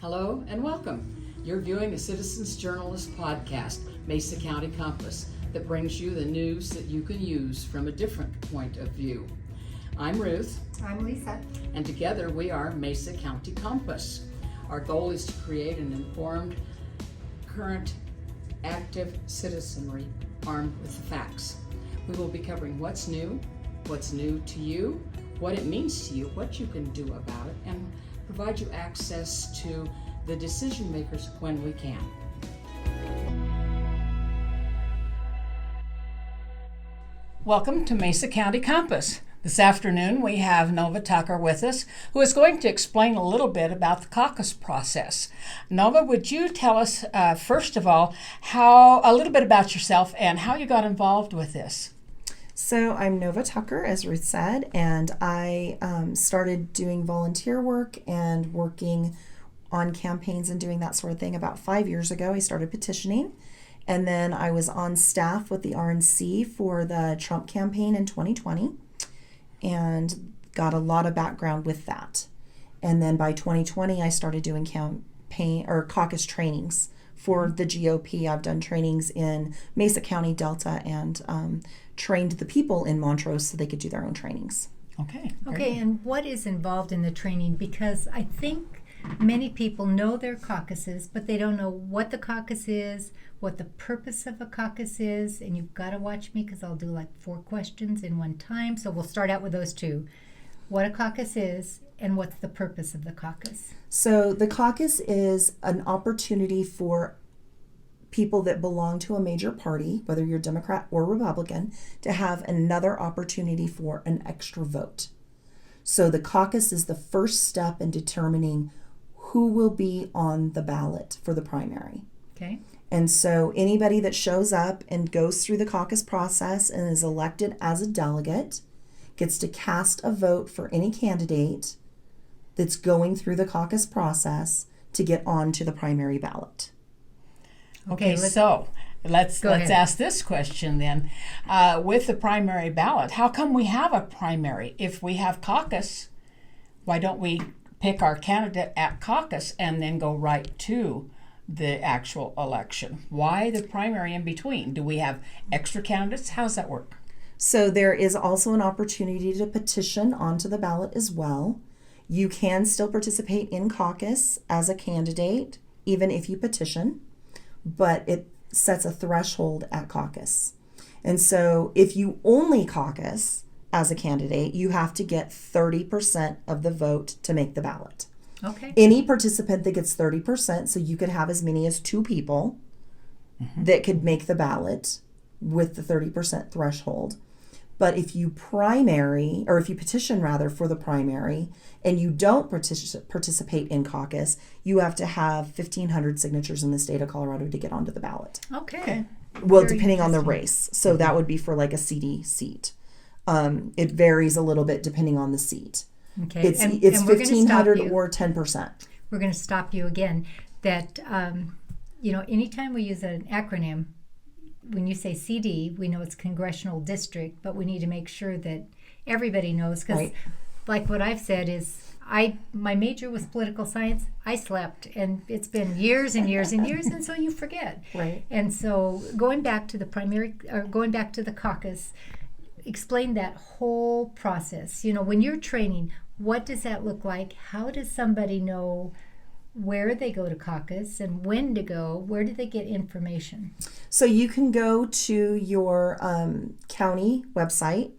Hello and welcome. You're viewing the Citizens Journalist podcast, Mesa County Compass, that brings you the news that you can use from a different point of view. I'm Ruth. I'm Lisa. And together we are Mesa County Compass. Our goal is to create an informed, current, active citizenry armed with the facts. We will be covering what's new to you, what it means to you, what you can do about it, and provide you access to the decision makers when we can. Welcome to Mesa County Compass. This afternoon we have Nova Tucker with us, who is going to explain a little bit about the caucus process. Nova, would you tell us, first of all, a little bit about yourself and how you got involved with this? So I'm Nova Tucker, as Ruth said, and I started doing volunteer work and working on campaigns and doing that sort of thing about 5 years ago. I started petitioning, and then I was on staff with the RNC for the Trump campaign in 2020 and got a lot of background with that. And then by 2020, I started doing campaign or caucus trainings for the GOP. I've done trainings in Mesa County, Delta, and trained the people in Montrose so they could do their own trainings. Okay, and what is involved in the training? Because I think many people know their caucuses, but they don't know what the caucus is, what the purpose of a caucus is, and you've got to watch me because I'll do like 4 questions in one time. So we'll start out with those 2. What a caucus is and what's the purpose of the caucus? So the caucus is an opportunity for people that belong to a major party, whether you're Democrat or Republican, to have another opportunity for an extra vote. So the caucus is the first step in determining who will be on the ballot for the primary. Okay. And so anybody that shows up and goes through the caucus process and is elected as a delegate gets to cast a vote for any candidate that's going through the caucus process to get onto the primary ballot. Okay, so let's ask this question then. With the primary ballot, how come we have a primary? If we have caucus, why don't we pick our candidate at caucus and then go right to the actual election? Why the primary in between? Do we have extra candidates? How does that work? So there is also an opportunity to petition onto the ballot as well. You can still participate in caucus as a candidate, even if you petition, but it sets a threshold at caucus. And so if you only caucus as a candidate, you have to get 30% of the vote to make the ballot. Okay. Any participant that gets 30%, so you could have as many as 2 people that could make the ballot with the 30% threshold. But if you petition for the primary and you don't participate in caucus, you have to have 1,500 signatures in the state of Colorado to get onto the ballot. Okay. Well, depending on the race. So that would be for like a CD seat. It varies a little bit depending on the seat. Okay. It's 1,500 or 10%. We're going to stop you again. That, anytime we use an acronym, when you say CD, we know it's congressional district, but we need to make sure that everybody knows, because like what I've said is my major was political science. I slept, and it's been years and years and years, and so you forget. Right. And so going back to the caucus, explain that whole process. When you're training, what does that look like? How does somebody know where they go to caucus and when to go? Where do they get information? So you can go to your county website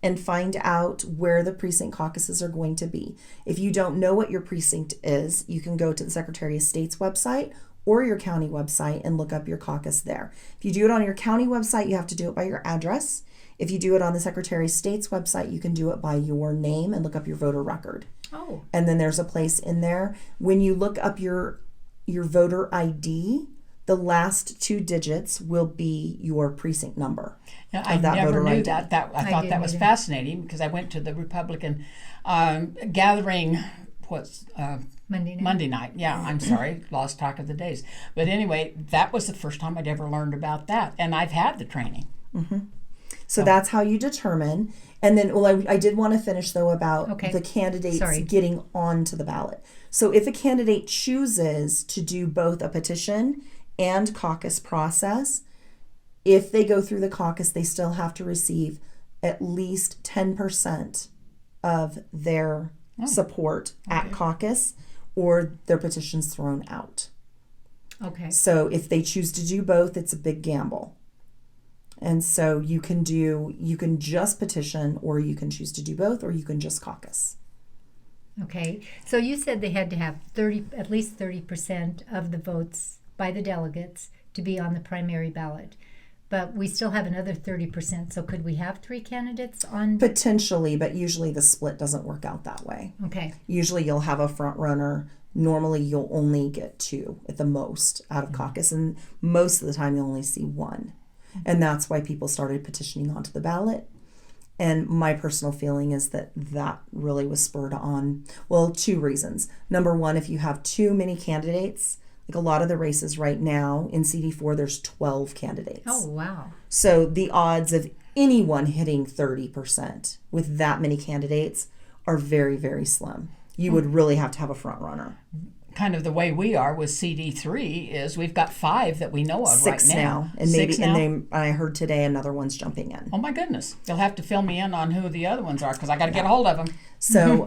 and find out where the precinct caucuses are going to be. If you don't know what your precinct is, you can go to the Secretary of State's website or your county website and look up your caucus there. If you do it on your county website, you have to do it by your address. If you do it on the Secretary of State's website, you can do it by your name and look up your voter record. Oh. And then there's a place in there. When you look up your voter ID, the last 2 digits will be your precinct number. Now, I never knew that. I thought that was fascinating because I went to the Republican gathering. Monday night. Yeah, I'm sorry, lost track of the days. But anyway, that was the first time I'd ever learned about that, and I've had the training. Mm-hmm. So that's how you determine. And then, well, I did want to finish though about Okay. the candidates Sorry. getting onto the ballot. So if a candidate chooses to do both a petition and caucus process, if they go through the caucus, they still have to receive at least 10% of their support at caucus, or their petition's thrown out. Okay. So if they choose to do both, it's a big gamble. And so you can just petition, or you can choose to do both, or you can just caucus. Okay. So you said they had to have at least 30% of the votes by the delegates to be on the primary ballot. But we still have another 30%. So could we have 3 candidates on? Potentially, but usually the split doesn't work out that way. Okay. Usually you'll have a front runner. Normally you'll only get 2 at the most out of caucus, and most of the time you'll only see 1. And that's why people started petitioning onto the ballot. And my personal feeling is that really was spurred on, well, 2 reasons. Number one, if you have too many candidates, like a lot of the races right now in CD4, there's 12 candidates. Oh, wow. So the odds of anyone hitting 30% with that many candidates are very, very slim. You would really have to have a front runner. Kind of the way we are with CD3 is we've got 5 that we know of 6 right now. now. And maybe 6 now? and I heard today another one's jumping in. Oh my goodness. You'll have to fill me in on who the other ones are, because I got to get a hold of them. So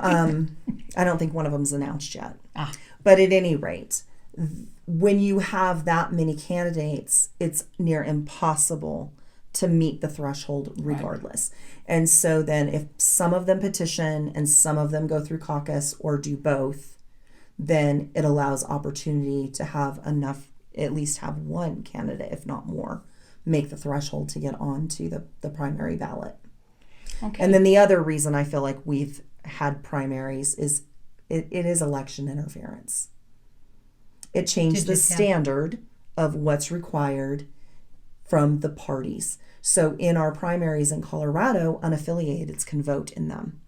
I don't think one of them's announced yet. Ah. But at any rate, when you have that many candidates, it's near impossible to meet the threshold regardless. And so then if some of them petition and some of them go through caucus or do both, then it allows opportunity to have enough, at least have one candidate, if not more, make the threshold to get on to the primary ballot. Okay. And then the other reason I feel like we've had primaries is it is election interference. It changed the standard of what's required from the parties. So in our primaries in Colorado, unaffiliateds can vote in them.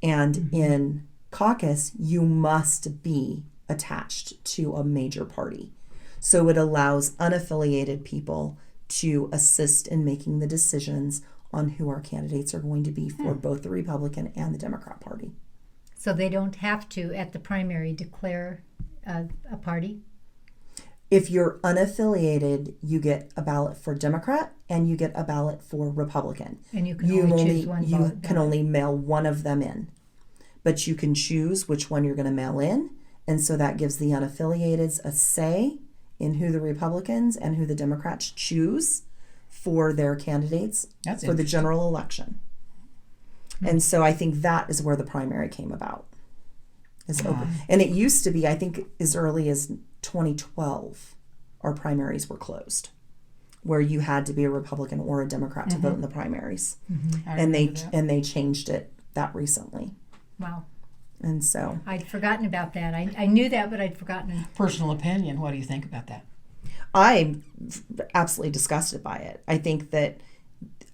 And in caucus, you must be attached to a major party. So it allows unaffiliated people to assist in making the decisions on who our candidates are going to be for both the Republican and the Democrat Party. So they don't have to, at the primary, declare a party? If you're unaffiliated, you get a ballot for Democrat and you get a ballot for Republican. And you can only choose one You ballot. can only mail one of them in. But you can choose which one you're going to mail in. And so that gives the unaffiliateds a say in who the Republicans and who the Democrats choose for their candidates That's for the general election. And so I think that is where the primary came about. Is open. And it used to be, I think, as early as 2012, our primaries were closed, where you had to be a Republican or a Democrat to vote in the primaries. And they changed it that recently. Wow. And so I'd forgotten about that. I knew that, but I'd forgotten. Personal opinion, what do you think about that? I'm absolutely disgusted by it. I think that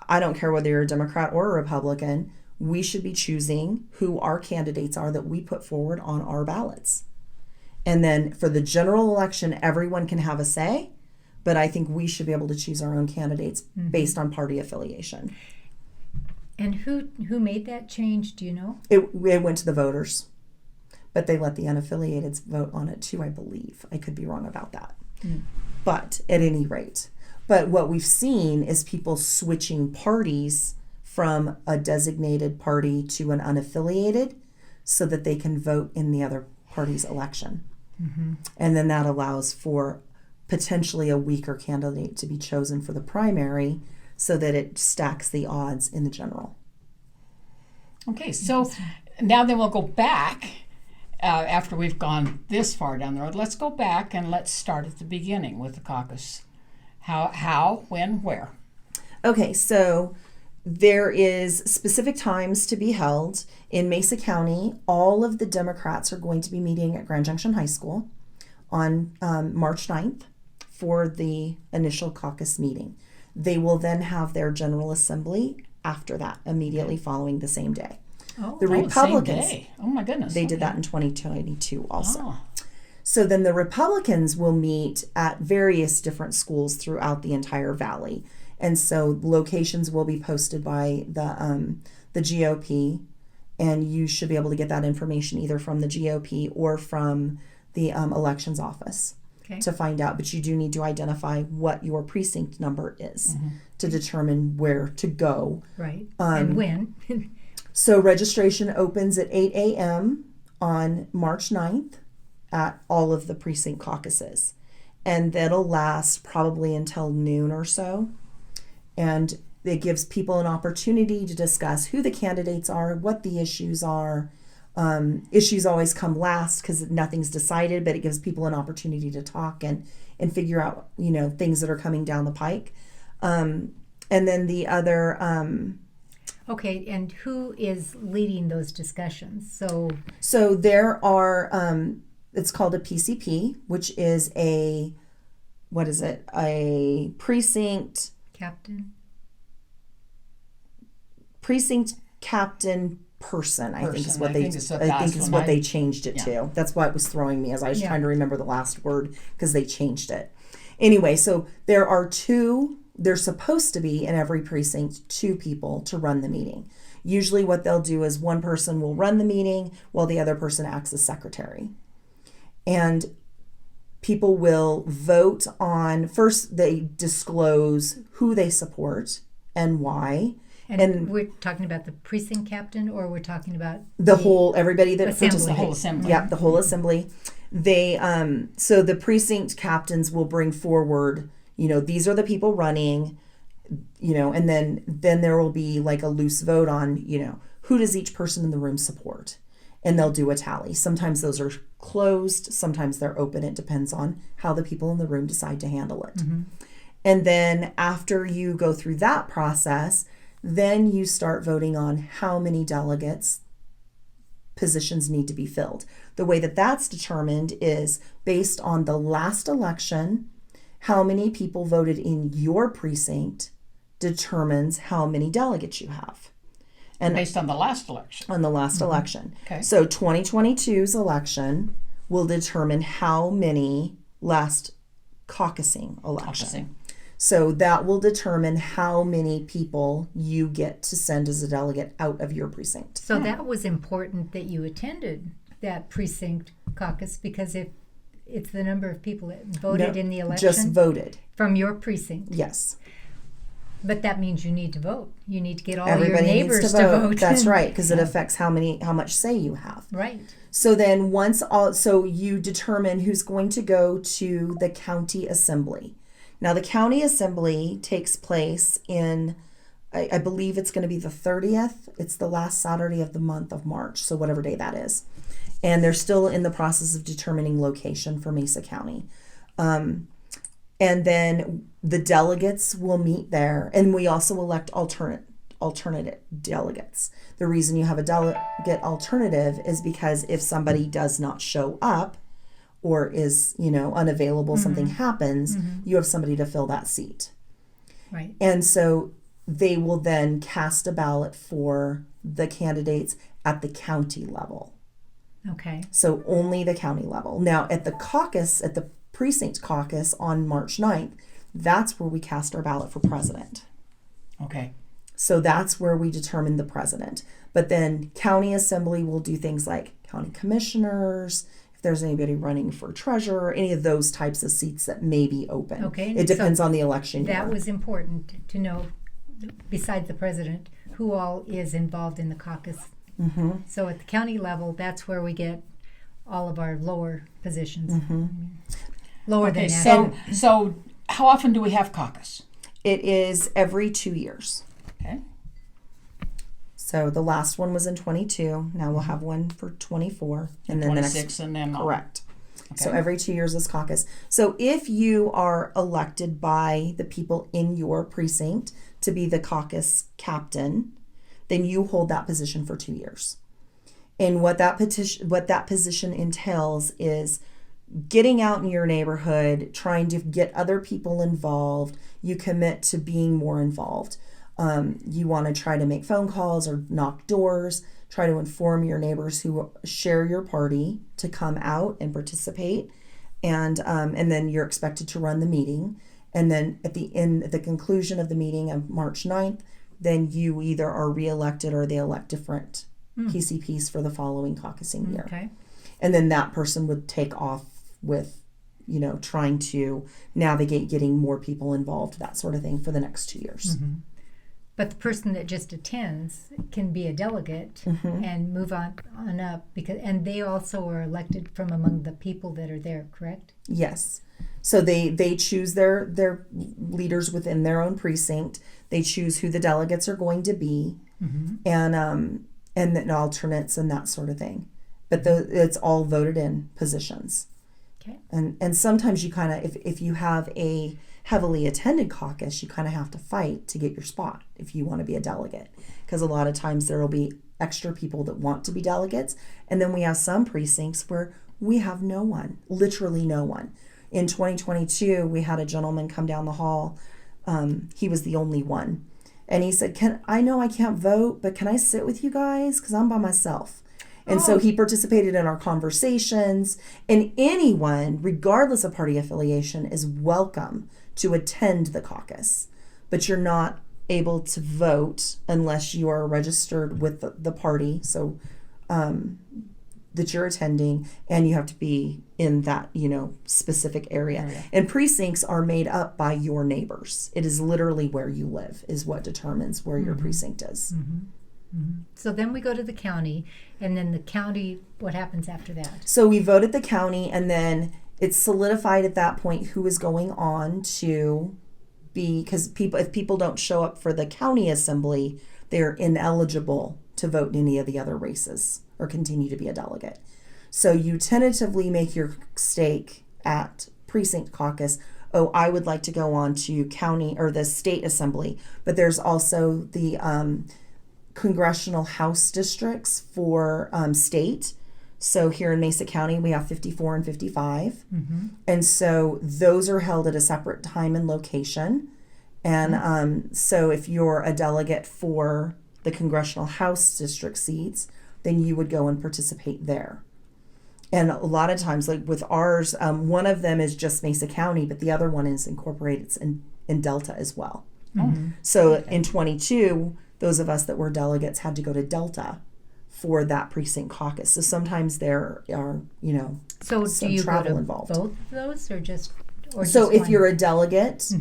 I don't care whether you're a Democrat or a Republican, we should be choosing who our candidates are that we put forward on our ballots. And then for the general election, everyone can have a say, but I think we should be able to choose our own candidates based on party affiliation. And who made that change? Do you know? It went to the voters, but they let the unaffiliateds vote on it too, I believe. I could be wrong about that. But at any rate, but what we've seen is people switching parties from a designated party to an unaffiliated so that they can vote in the other party's election. And then that allows for potentially a weaker candidate to be chosen for the primary so that it stacks the odds in the general. Okay, so now then we'll go back after we've gone this far down the road. Let's go back and let's start at the beginning with the caucus. How, when, where? Okay, so there is specific times to be held. In Mesa County, all of the Democrats are going to be meeting at Grand Junction High School on March 9th for the initial caucus meeting. They will then have their General Assembly after that, immediately following the same day. The Republicans, same day. Oh my goodness. they did that in 2022 also. Oh. So then the Republicans will meet at various different schools throughout the entire valley. And so locations will be posted by the GOP, and you should be able to get that information either from the GOP or from the elections office Okay. to find out. But you do need to identify what your precinct number is to determine where to go. Right. And when? So registration opens at 8 a.m. on March 9th at all of the precinct caucuses. And that'll last probably until noon or so. And it gives people an opportunity to discuss who the candidates are, what the issues are. Issues always come last because nothing's decided, but it gives people an opportunity to talk and figure out, things that are coming down the pike. And then the other... Okay, and who is leading those discussions? So there are, it's called a PCP, which is a precinct captain person, I think is what they changed it to. That's why it was throwing me as I was trying to remember the last word because they changed it. Anyway, so there's supposed to be in every precinct 2 people to run the meeting. Usually what they'll do is one person will run the meeting while the other person acts as secretary. And people will vote on, first they disclose who they support and why. And we're talking about the precinct captain, or we're talking about everybody that assembly. The whole assembly. Yeah, the whole assembly. They so the precinct captains will bring forward, these are the people running, and then there will be like a loose vote on, who does each person in the room support, and they'll do a tally. Sometimes those are closed, sometimes they're open. It depends on how the people in the room decide to handle it. Mm-hmm. And then after you go through that process, then you start voting on how many delegates positions need to be filled. The way that that's determined is based on the last election. How many people voted in your precinct determines how many delegates you have. And based on the last election. On the last election. Okay. So 2022's election will determine how many last caucusing election. So that will determine how many people you get to send as a delegate out of your precinct. So that was important that you attended that precinct caucus, because if it's the number of people that voted in the election. Just voted. From your precinct. Yes. But that means you need to vote. You need to get all Everybody your neighbors needs to vote. That's right, because it affects how much say you have. Right. So then so you determine who's going to go to the county assembly. Now the county assembly takes place in, I believe it's going to be the 30th. It's the last Saturday of the month of March, so whatever day that is. And they're still in the process of determining location for Mesa County. And then the delegates will meet there, and we also elect alternate delegates. The reason you have a delegate alternative is because if somebody does not show up or is, unavailable, something happens, you have somebody to fill that seat. Right. And so they will then cast a ballot for the candidates at the county level. Okay. So only the county level. Now at the precinct caucus on March 9th, that's where we cast our ballot for president. Okay. So that's where we determine the president. But then county assembly will do things like county commissioners, if there's anybody running for treasurer, any of those types of seats that may be open. Okay. It depends on the election year. That was important to know, besides the president, who all is involved in the caucus. Mm-hmm. So at the county level, that's where we get all of our lower positions. Mm-hmm. Lower than that. So how often do we have caucus? It is every 2 years. Okay. So the last one was in 22. Now we'll have one for 24. And then 26 the next, and then correct. Okay. So every 2 years is caucus. So if you are elected by the people in your precinct to be the caucus captain, then you hold that position for 2 years. And what that position entails is getting out in your neighborhood, trying to get other people involved. You commit to being more involved. You want to try to make phone calls or knock doors, try to inform your neighbors who share your party to come out and participate. And then you're expected to run the meeting. And then at the conclusion of the meeting of March 9th, then you either are reelected or they elect different PCPs for the following caucusing year. Okay. And then that person would take off with, trying to navigate getting more people involved, that sort of thing, for the next 2 years. Mm-hmm. But the person that just attends can be a delegate and move on up and they also are elected from among the people that are there, correct? Yes. So they choose their leaders within their own precinct. They choose who the delegates are going to be, and then alternates and that sort of thing. But it's all voted in positions. Okay. And sometimes you kind of, if you have a heavily attended caucus, you kind of have to fight to get your spot if you want to be a delegate. Because a lot of times there will be extra people that want to be delegates. And then we have some precincts where we have no one, literally no one. In 2022, we had a gentleman come down the hall. He was the only one. And he said, I know I can't vote, but can I sit with you guys? Because I'm by myself. And so he participated in our conversations. And anyone, regardless of party affiliation, is welcome to attend the caucus. But you're not able to vote unless you are registered with the party. So that you're attending, and you have to be in that, specific area. And precincts are made up by your neighbors. It is literally where you live is what determines where your precinct is. So then we go to the county, and then the county, what happens after that? So we vote at the county, and then it's solidified at that point who is going on to be, because if people don't show up for the county assembly, they're ineligible to vote in any of the other races or continue to be a delegate. So you tentatively make your stake at precinct caucus. Oh, I would like to go on to county or the state assembly, but there's also the congressional house districts for state. So here in Mesa County, we have 54 and 55. And so those are held at a separate time and location. And so if you're a delegate for the congressional house district seats, then you would go and participate there. And a lot of times, like with ours, one of them is just Mesa County, but the other one is incorporated in Delta as well. So in 22, those of us that were delegates had to go to Delta for that precinct caucus. So sometimes there are, So some do you go travel to involved. both of those, or just So if one? you're a delegate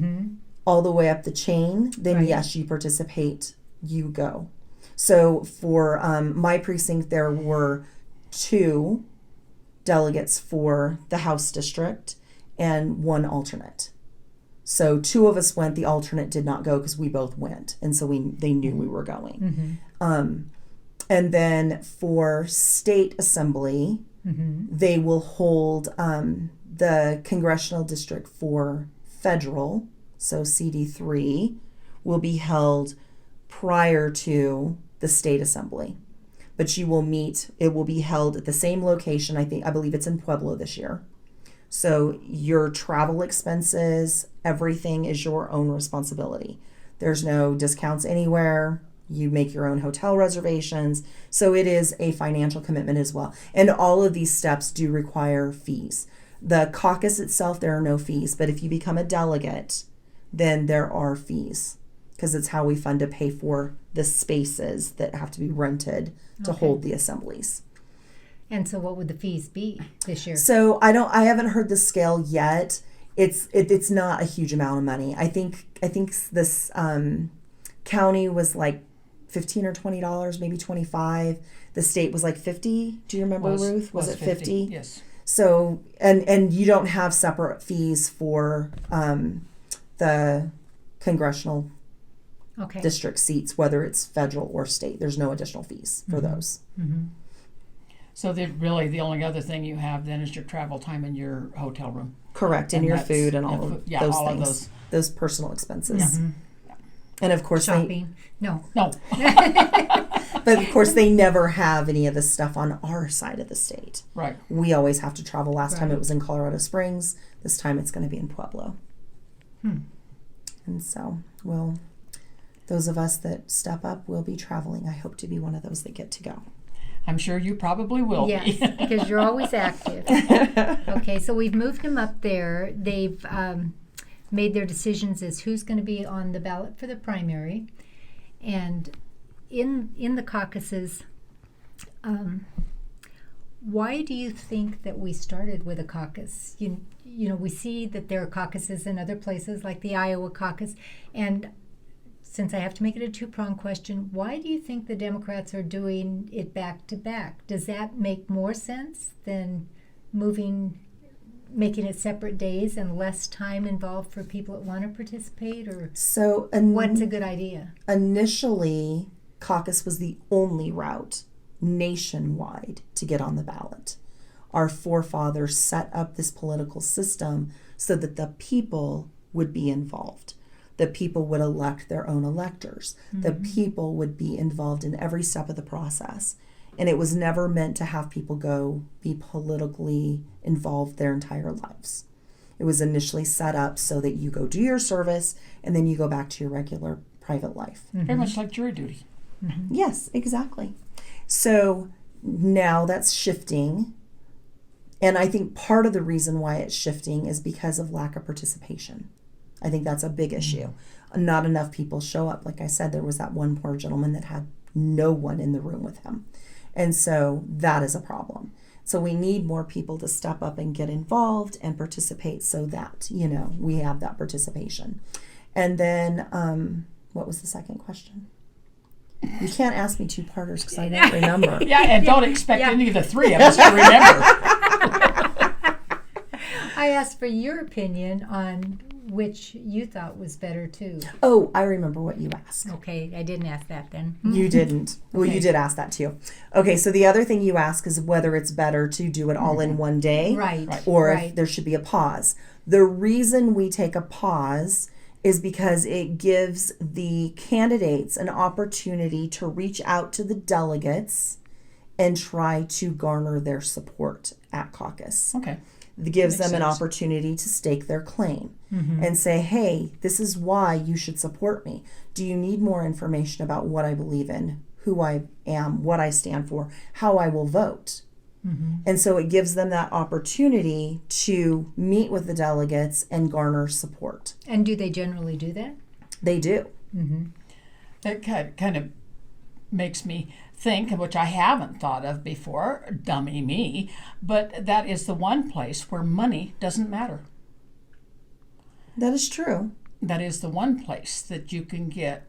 all the way up the chain, then Right. yes, you participate, you go. So for my precinct, there were 2 delegates for the House district and 1 alternate. So 2 of us went, the alternate did not go because we both went. And so they knew we were going. And then for state assembly, they will hold the congressional district for federal, so CD3, will be held prior to the state assembly. But you will meet, it will be held at the same location. I believe it's in Pueblo this year. So your travel expenses, everything is your own responsibility. There's no discounts anywhere. You make your own hotel reservations. So it is a financial commitment as well. And all of these steps do require fees. The caucus itself, there are no fees. But if you become a delegate, then there are fees, because it's how we fund to pay for the spaces that have to be rented to hold the assemblies. And so what would the fees be this year? So I haven't heard the scale yet. It's not a huge amount of money. I think this county was like $15 or $20, maybe $25. The state was like $50. Do you remember, Ruth? Was it 50? Yes. So and you don't have separate fees for the congressional district seats, whether it's federal or state. There's no additional fees for those. So really the only other thing you have then is your travel time and your hotel room. Correct, and And your that's- food and all yeah, of yeah, those all of things. Those personal expenses. Yeah. And of course Shopping? No. No. but of course they never have any of this stuff on our side of the state. Right. We always have to travel. Last time Right. it was in Colorado Springs. This time it's going to be in Pueblo. And so, those of us that step up will be traveling. I hope to be one of those that get to go. I'm sure you probably will Yes, be. because you're always active. Okay, so we've moved them up there. They've made their decisions as who's going to be on the ballot for the primary. And in the caucuses, why do you think that we started with a caucus? You know, we see that there are caucuses in other places, like the Iowa caucus. And since I have to make it a two-pronged question, why do you think the Democrats are doing it back to back? Does that make more sense than making it separate days and less time involved for people that want to participate? Or So what's a good idea? initially, caucus was the only route nationwide to get on the ballot. Our forefathers set up this political system so that the people would be involved. The people would elect their own electors. The people would be involved in every step of the process. And it was never meant to have people go be politically involved their entire lives. It was initially set up so that you go do your service and then you go back to your regular private life. Very much like jury duty. Yes, exactly. So now that's shifting. And I think part of the reason why it's shifting is because of lack of participation. I think that's a big issue. Not enough people show up. Like I said, there was that one poor gentleman that had no one in the room with him. And so that is a problem. So we need more people to step up and get involved and participate so that, we have that participation. And then, what was the second question? You can't ask me two-parters because I don't remember. Yeah, and don't expect any of the three of us to remember. I asked for your opinion on which you thought was better too. Oh, I remember what you asked. Okay, I didn't ask that then. You didn't. Well, you did ask that too. Okay, so the other thing you ask is whether it's better to do it all in one day. Right. Or right. if there should be a pause. The reason we take a pause is because it gives the candidates an opportunity to reach out to the delegates and try to garner their support at caucus. Okay. It gives Makes them an sense. opportunity to stake their claim and say, hey, this is why you should support me. Do you need more information about what I believe in, who I am, what I stand for, how I will vote? And so it gives them that opportunity to meet with the delegates and garner support. And do they generally do that? They do. That kind of makes me think, which I haven't thought of before, dummy me, but that is the one place where money doesn't matter. That is true. That is the one place that you can get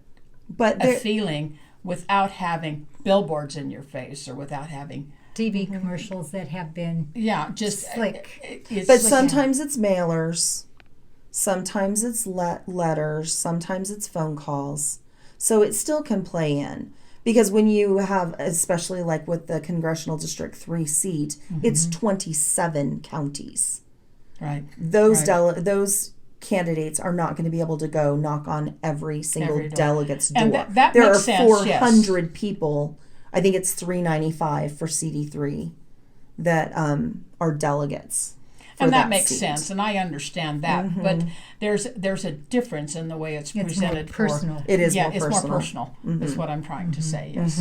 But a there, feeling without having billboards in your face or without having, TV commercials that have been just Slick. It's but slick. sometimes it's mailers, sometimes it's letters, sometimes it's phone calls. So it still can play in. Because when you have, especially like with the Congressional District 3 seat, it's 27 counties. Right. Those Right. those candidates are not going to be able to go knock on every single Every door. delegate's door. And that there makes are sense, 400 people. I think it's 395 for CD3 that are delegates. For And that makes seat. sense, and I understand that. But there's a difference in the way it's It's more presented. personal. It is Yeah, more it's personal. more personal. Is what I'm trying to say. Yes.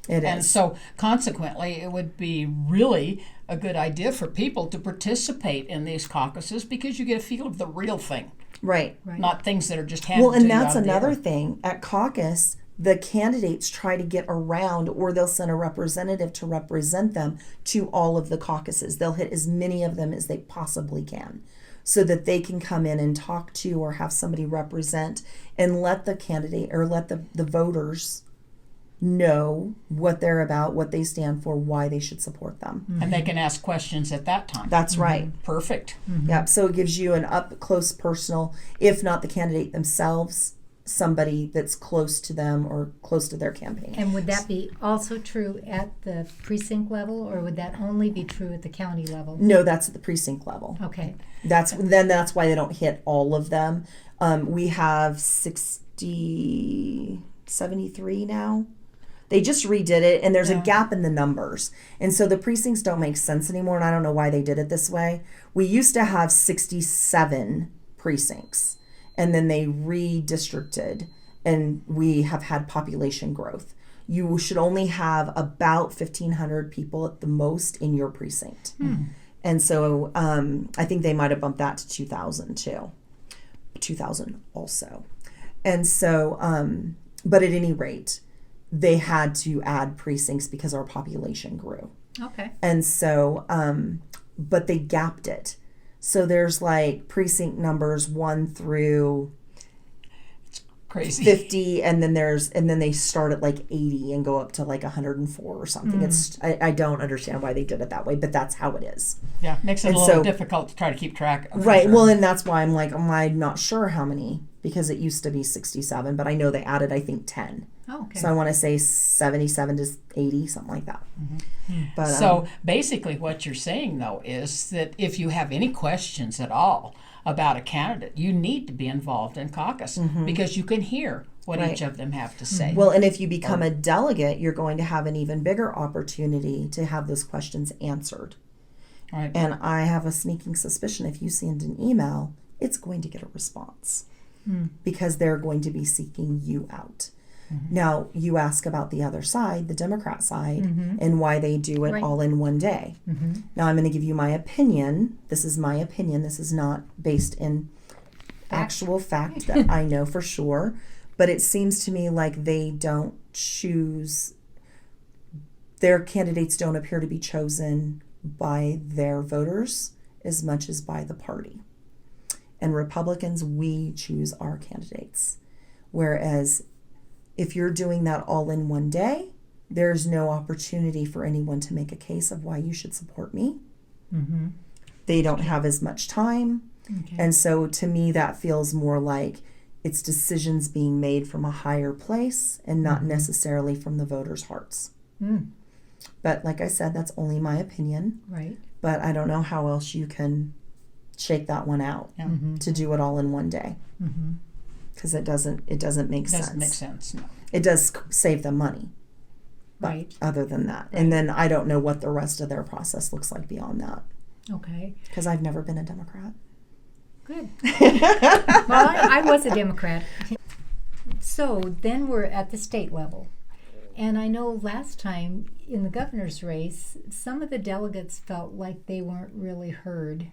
It And is. so, consequently, it would be really a good idea for people to participate in these caucuses because you get a feel of the real thing, Right. not things that are just handed Well, to and you that's out of the another air. thing. At caucus, the candidates try to get around, or they'll send a representative to represent them to all of the caucuses. They'll hit as many of them as they possibly can so that they can come in and talk to or have somebody represent and let the candidate or let the voters know what they're about, what they stand for, why they should support them. And they can ask questions at that time. That's right. Perfect. Yep. So it gives you an up close personal, if not the candidate themselves, somebody that's close to them or close to their campaign. And would that be also true at the precinct level, or would that only be true at the county level? No, that's at the precinct level. Okay. That's why they don't hit all of them. We have 73 now. They just redid it, and there's a gap in the numbers. And so the precincts don't make sense anymore, and I don't know why they did it this way. We used to have 67 precincts, and then they redistricted, and we have had population growth. You should only have about 1,500 people at the most in your precinct. And so I think they might have bumped that to 2,000 too. 2,000 also. And so, but at any rate, they had to add precincts because our population grew. Okay. And so, but they gapped it. So there's like precinct numbers 1 through Crazy. 50, and then they start at like 80 and go up to like 104 or something. I don't understand why they did it that way, but that's how it is. Yeah, makes it And a little so- difficult to try to keep track of. Right. Sure. Well, and that's why I'm like, I'm not sure how many, because it used to be 67, but I know they added, I think, 10. Oh, okay. So I want to say 77 to 80, something like that. But So basically, what you're saying, though, is that if you have any questions at all about a candidate, you need to be involved in caucus because you can hear what Right. each of them have to say. well, and if you become a delegate, you're going to have an even bigger opportunity to have those questions answered. Right. And I have a sneaking suspicion if you send an email, it's going to get a response because they're going to be seeking you out. Now, you ask about the other side, the Democrat side, and why they do it Right. all in one day. Now, I'm going to give you my opinion. This is my opinion. This is not based in actual fact that I know for sure. But it seems to me like they don't choose, their candidates don't appear to be chosen by their voters as much as by the party. And Republicans, we choose our candidates. Whereas if you're doing that all in one day, there's no opportunity for anyone to make a case of why you should support me. They don't have as much time. Okay. And so to me, that feels more like it's decisions being made from a higher place and not necessarily from the voters' hearts. But like I said, that's only my opinion. Right. But I don't know how else you can shake that one out to do it all in one day. Because it doesn't make sense. Doesn't make sense. No. It does save them money. But Right. other than that. And then I don't know what the rest of their process looks like beyond that. Okay. Because I've never been a Democrat. Good. Well, I was a Democrat. So then we're at the state level. And I know last time in the governor's race, some of the delegates felt like they weren't really heard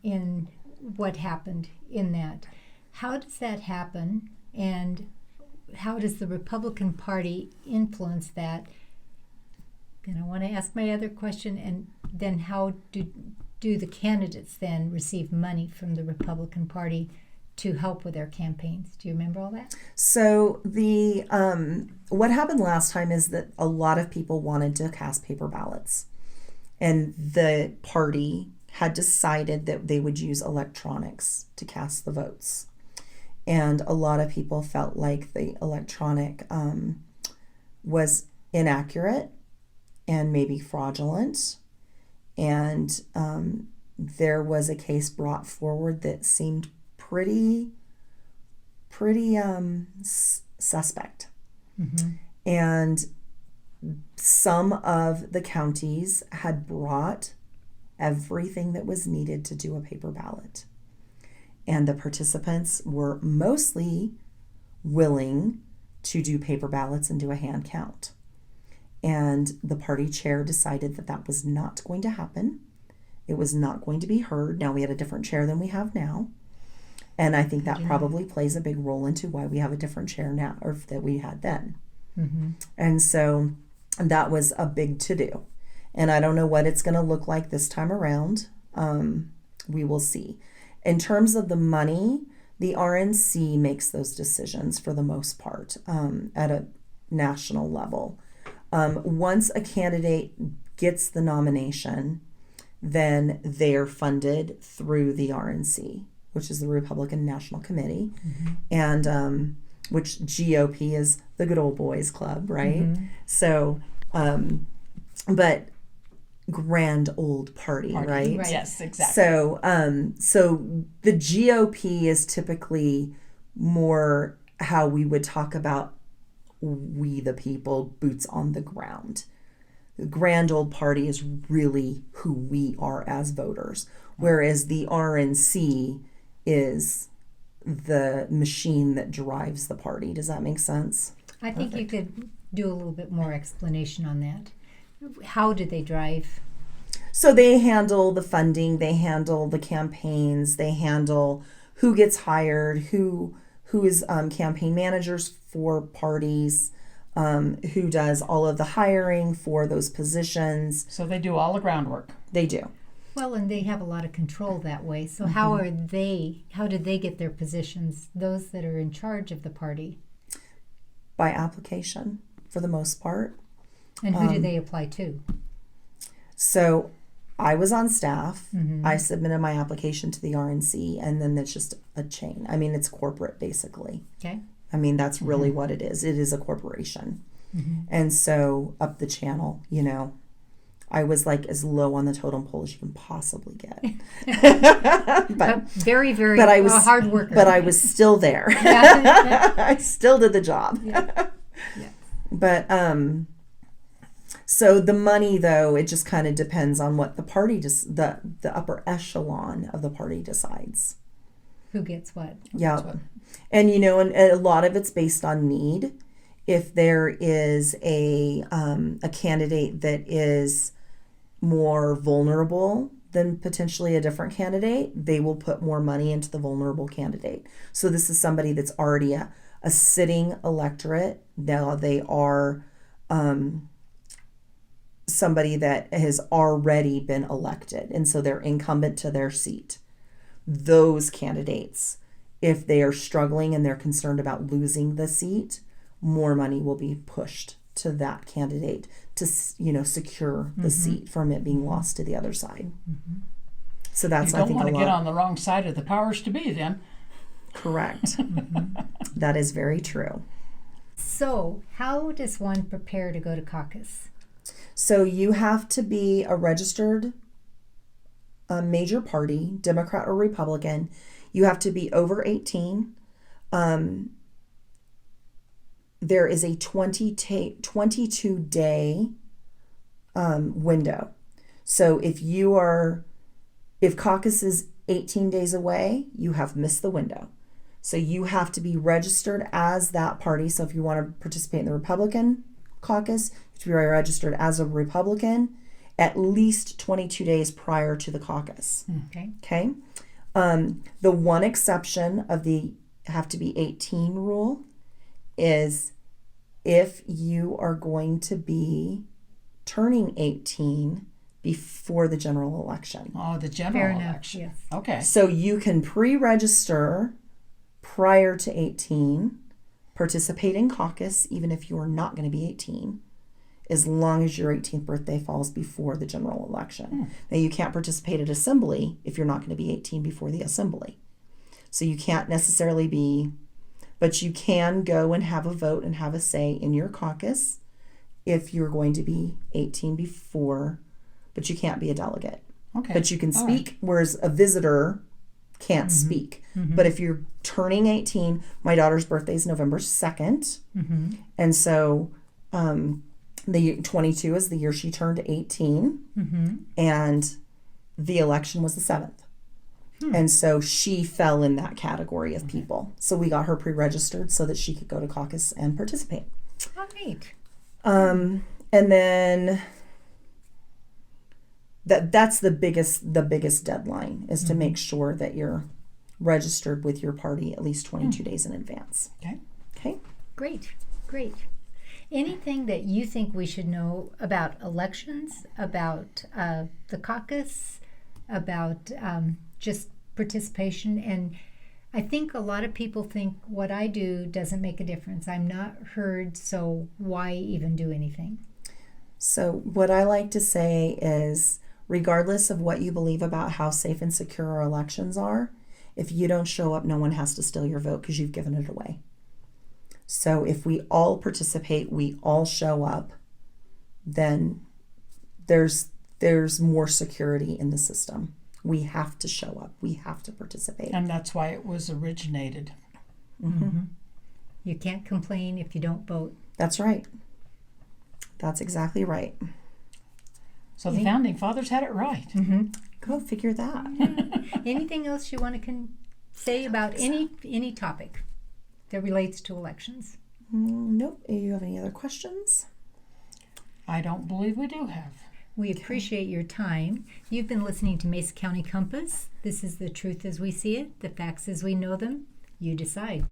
in what happened in that. How does that happen? And how does the Republican Party influence that? And I want to ask my other question, and then how do the candidates then receive money from the Republican Party to help with their campaigns? Do you remember all that? So the what happened last time is that a lot of people wanted to cast paper ballots, and the party had decided that they would use electronics to cast the votes. And a lot of people felt like the electronic was inaccurate and maybe fraudulent. And there was a case brought forward that seemed pretty suspect. And some of the counties had brought everything that was needed to do a paper ballot. And the participants were mostly willing to do paper ballots and do a hand count. And the party chair decided that that was not going to happen. It was not going to be heard. Now, we had a different chair than we have now. And I think that probably plays a big role into why we have a different chair now, or that we had then. And so that was a big to-do. And I don't know what it's going to look like this time around. We will see. In terms of the money, the RNC makes those decisions for the most part at a national level. Once a candidate gets the nomination, then they're funded through the RNC, which is the Republican National Committee, and which GOP is the good old boys club, right? So, but grand old party, right? Right. Yes, exactly. So, so the GOP is typically more how we would talk about we the people, boots on the ground. The grand old party is really who we are as voters, whereas the RNC is the machine that drives the party. Does that make sense? I think you could do a little bit more explanation on that. How do they drive? So they handle the funding, they handle the campaigns, they handle who gets hired, who is campaign managers for parties, who does all of the hiring for those positions. So they do all the groundwork. They do. Well, and they have a lot of control that way. So Mm-hmm. how did they get their positions, those that are in charge of the party? By application, for the most part. And who do they apply to? So I was on staff. Mm-hmm. I submitted my application to the RNC, and then it's just a chain. I mean, it's corporate, basically. Okay. I mean, that's really what it is. It is a corporation. And so up the channel, you know, I was like as low on the totem pole as you can possibly get. but Very, very but I was hard worker. But I was still there. Yeah. I still did the job. Yeah. But so the money, though, it just kind of depends on what the party the upper echelon of the party decides. Who gets what? Yeah. And you know, and a lot of it's based on need. If there is a candidate that is more vulnerable than potentially a different candidate, they will put more money into the vulnerable candidate. So this is somebody that's already a sitting electorate. Now they are somebody that has already been elected, and so they're incumbent to their seat. Those candidates, if they are struggling and they're concerned about losing the seat, more money will be pushed to that candidate to, you know, secure the seat from it being lost to the other side. So that's, You I don't think, want a to lot. get on the wrong side of the powers to be then. Correct. That is very true. So, how does one prepare to go to caucus? So you have to be a registered major party, Democrat or Republican. You have to be over 18. There is a 22-day window. So if caucus is 18 days away, you have missed the window. So you have to be registered as that party. So if you want to participate in the Republican caucus, you have to be registered as a Republican at least 22 days prior to the caucus. Okay. Okay. The one exception of the have to be 18 rule is if you are going to be turning 18 before the general election. Oh, the Fair general enough. election. Yes. Okay. So you can pre-register prior to 18, participate in caucus even if you are not going to be 18, as long as your 18th birthday falls before the general election. Now you can't participate at assembly if you're not going to be 18 before the assembly. So you can't necessarily be, but you can go and have a vote and have a say in your caucus if you're going to be 18 before, but you can't be a delegate. Okay. But you can All right. speak, whereas a visitor can't speak. But if you're turning 18, my daughter's birthday is November 2nd. And so the 22 is the year she turned 18. And the election was the 7th. And so she fell in that category of people. So we got her pre-registered so that she could go to caucus and participate. All right. And then that's the biggest deadline is to make sure that you're registered with your party at least 22 days in advance. Okay. Okay. Great. Great. Anything that you think we should know about elections, about the caucus, about just participation? And I think a lot of people think what I do doesn't make a difference. I'm not heard, so why even do anything? So what I like to say is, regardless of what you believe about how safe and secure our elections are, if you don't show up, no one has to steal your vote because you've given it away. So if we all participate, we all show up, then there's more security in the system. We have to show up. We have to participate. And that's why it was originated. You can't complain if you don't vote. That's right. That's exactly right. So the founding fathers had it right. Go figure that. Anything else you want to say about any topic that relates to elections? Nope. Do you have any other questions? I don't believe we do have. We appreciate your time. You've been listening to Mesa County Compass. This is the truth as we see it, the facts as we know them. You decide.